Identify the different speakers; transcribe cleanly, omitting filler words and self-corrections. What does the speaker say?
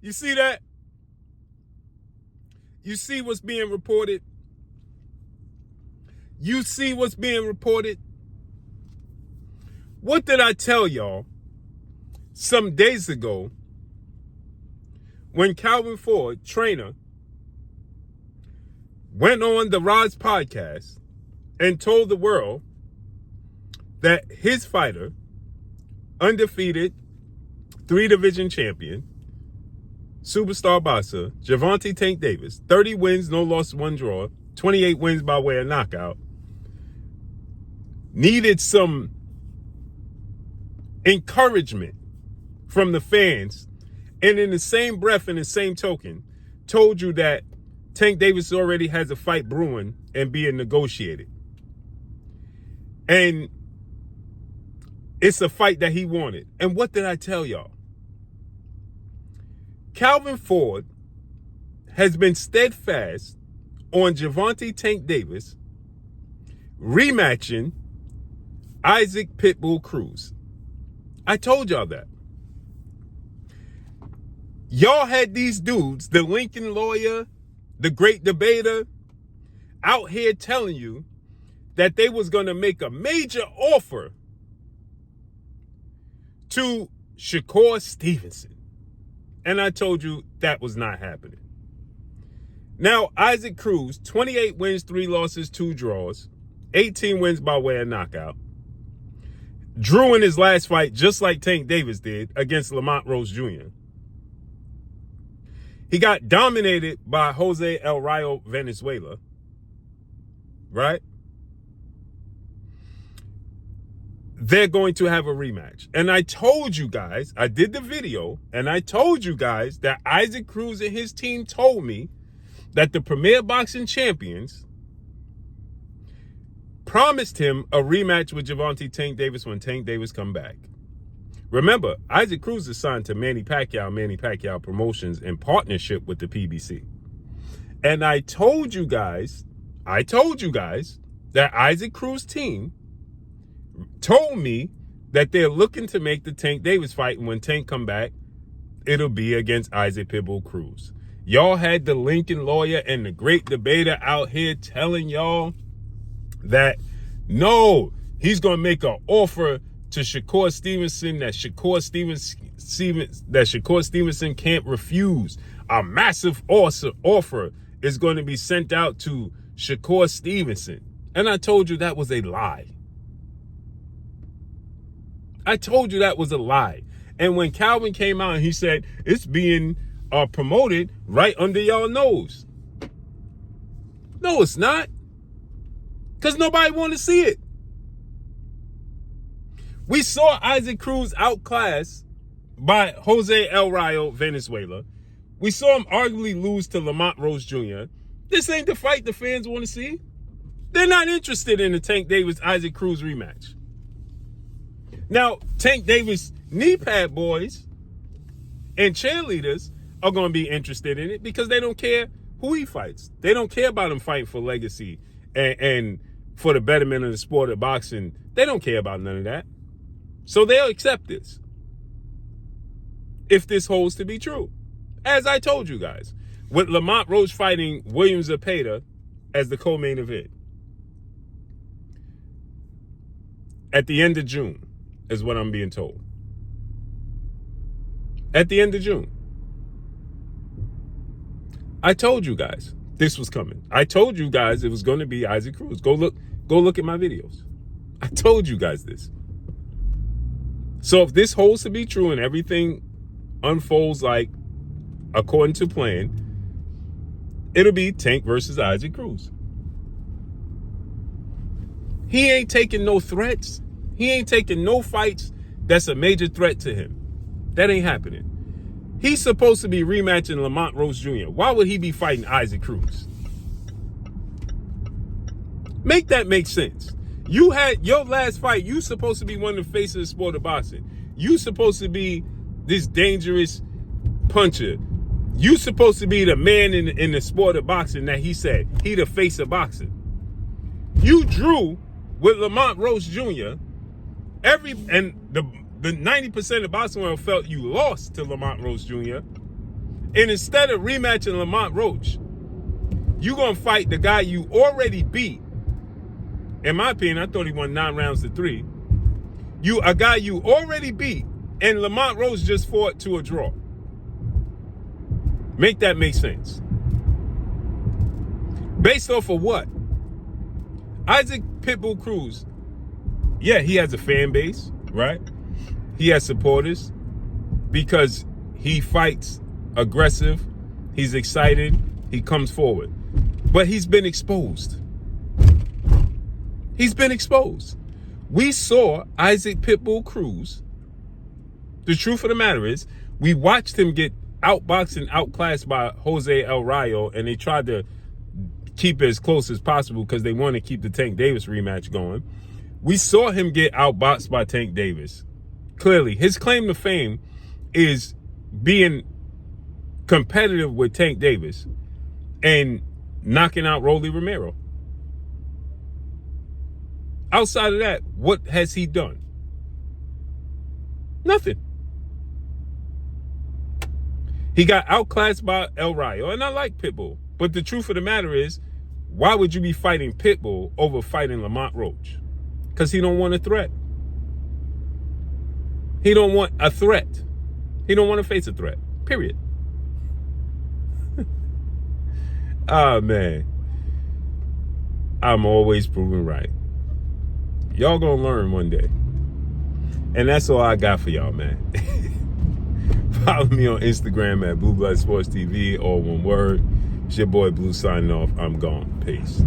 Speaker 1: You see that? You see what's being reported? You see what's being reported? What did I tell y'all some days ago when Calvin Ford, trainer, went on the CRUZ podcast and told the world that his fighter, undefeated 3-division champion, superstar boxer, Gervonta Tank Davis, 30 wins, no loss, 1 draw, 28 wins by way of knockout, needed some encouragement from the fans, and in the same breath and the same token, told you that Tank Davis already has a fight brewing and being negotiated. And it's a fight that he wanted. And what did I tell y'all? Calvin Ford has been steadfast on Gervonta Tank Davis rematching Isaac Pitbull Cruz. I told y'all that. Y'all had these dudes, the Lincoln lawyer, the great debater, out here telling you that they was going to make a major offer to Shakur Stevenson. And I told you that was not happening. Now, Isaac Cruz, 28 wins, 3 losses, 2 draws, 18 wins by way of knockout. Drew in his last fight, just like Tank Davis did, against Lamont Rose Jr. He got dominated by Jose El Rayo Venezuela, right? They're going to have a rematch. And I told you guys, I did the video, and I told you guys that Isaac Cruz and his team told me that the Premier Boxing Champions promised him a rematch with Gervonta Tank Davis when Tank Davis come back. Remember, Isaac Cruz is signed to Manny Pacquiao Promotions in partnership with the PBC. And I told you guys that Isaac Cruz team told me that they're looking to make the Tank Davis fight, and when Tank come back, it'll be against Isaac Pitbull Cruz. Y'all had the Lincoln lawyer and the great debater out here telling y'all that no, he's gonna make an offer to Shakur Stevenson that Shakur Stevenson can't refuse. A massive offer is going to be sent out to Shakur Stevenson. And I told you that was a lie. I told you that was a lie. And when Calvin came out and he said, it's being promoted right under y'all nose. No, it's not. Because nobody wanted to see it. We saw Isaac Cruz outclassed by Jose El Rayo Venezuela. We saw him arguably lose to Lamont Rose Jr. This ain't the fight the fans want to see. They're not interested in the Tank Davis-Isaac Cruz rematch. Now, Tank Davis knee pad boys and cheerleaders are going to be interested in it because they don't care who he fights. They don't care about him fighting for legacy and for the betterment of the sport of boxing. They don't care about none of that. So they'll accept this if this holds to be true. As I told you guys, with Lamont Roach fighting William Zepeda as the co-main event at the end of June is what I'm being told. At the end of June. I told you guys this was coming. I told you guys it was going to be Isaac Cruz. Go look at my videos. I told you guys this. So if this holds to be true and everything unfolds like according to plan, it'll be Tank versus Isaac Cruz. He ain't taking no threats. He ain't taking no fights that's a major threat to him. That ain't happening. He's supposed to be rematching Lamont Rose Jr. Why would he be fighting Isaac Cruz? Make that make sense. You had your last fight. You supposed to be one of the faces of the sport of boxing. You supposed to be this dangerous puncher. You supposed to be the man in the sport of boxing that he said he the face of boxing. You drew with Lamont Rose Jr. The 90% of boxing world felt you lost to Lamont Rose Jr. And instead of rematching Lamont Roach, you're going to fight the guy you already beat. In my opinion, I thought he won 9 rounds to 3. A guy you already beat, and Lamont Roach just fought to a draw. Make that make sense. Based off of what? Isaac Pitbull Cruz, yeah, he has a fan base, right? He has supporters because he fights aggressive, he's excited, he comes forward. But he's been exposed. He's been exposed. We saw Isaac Pitbull Cruz. The truth of the matter is, we watched him get outboxed and outclassed by Jose El Rayo, and they tried to keep it as close as possible because they want to keep the Tank Davis rematch going. We saw him get outboxed by Tank Davis. Clearly, his claim to fame is being competitive with Tank Davis and knocking out Rolly Romero. Outside of that, what has he done? Nothing. He got outclassed by El Rayo, and I like Pitbull. But the truth of the matter is, why would you be fighting Pitbull over fighting Lamont Roach? Because he don't want a threat. He don't want a threat. He don't want to face a threat. Period. Ah, man. I'm always proven right. Y'all gonna learn one day. And that's all I got for y'all, man. Follow me on Instagram at Blue Blood Sports TV, all one word. It's your boy Blue signing off. I'm gone. Peace.